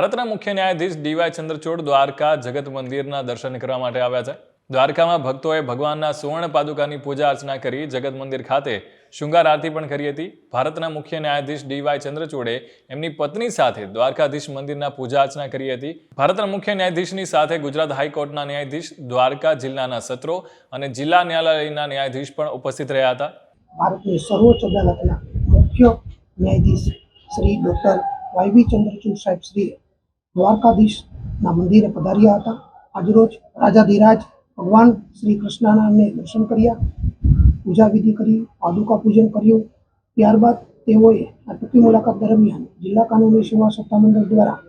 ભારતના મુખ્ય ન્યાયાધીશ ડીવાય ચંદ્રચૂડ દ્વારકા જગત મંદિરના દર્શન કરવા માટે આવ્યા છે। દ્વારકામાં ભક્તોએ ભગવાનના સુવર્ણ પાદુકાની પૂજા અર્ચના કરી જગત મંદિર ખાતે શૃંગાર આરતી પણ કરી હતી। ભારતના મુખ્ય ન્યાયાધીશ ડીવાય ચંદ્રચૂડે એમની પત્ની સાથે દ્વારકાધીશ મંદિરના પૂજા અર્ચના કરી હતી। ભારતના મુખ્ય ન્યાયાધીશની સાથે ગુજરાત હાઈકોર્ટના ન્યાયાધીશ, દ્વારકા જિલ્લાના સત્રો અને જિલ્લા ન્યાયાલયના ન્યાયાધીશ પણ ઉપસ્થિત રહ્યા હતા। ભારતની સર્વોચ્ચ અદાલતના મુખ્ય ન્યાયાધીશ શ્રી ડૉક્ટર વાયબી ચંદ્રચૂડ સાહેબ શ્રી દ્વારકાધીશના મંદિરે પધાર્યા હતા। આજરોજ રાજાધિરાજ ભગવાન શ્રી કૃષ્ણના દર્શન કર્યા, પૂજા વિધિ કરી, પાદુકા પૂજન કર્યું। ત્યારબાદ તેઓએ આ ટૂંકી મુલાકાત દરમિયાન જિલ્લા કાનૂની સેવા સત્તામંડળ દ્વારા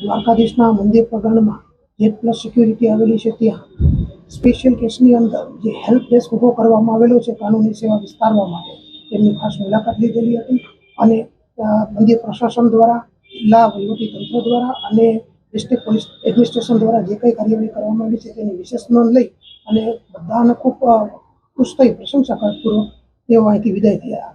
દ્વારકાધીશના મંદિર પ્રાંગણમાં Z+ સિક્યુરિટી આવેલી છે ત્યાં સ્પેશિયલ કેસની અંદર જે હેલ્પ ડેસ્ક ઊભો કરવામાં આવેલો છે કાનૂની સેવા વિસ્તારવા માટે, તેમની ખાસ મુલાકાત લીધેલી હતી અને મંદિર પ્રશાસન દ્વારા, જિલ્લા વહીવટીતંત્ર દ્વારા અને ડિસ્ટ્રિક્ટ પોલીસ એડમિનિસ્ટ્રેશન દ્વારા જે કંઈ કાર્યવાહી કરવામાં આવી છે તેની વિશેષ નોંધ લઈ અને બધાને ખૂબ ખુશ થઈ પ્રશંસાપૂર્વક તેઓ અહીંથી વિદાય થયા।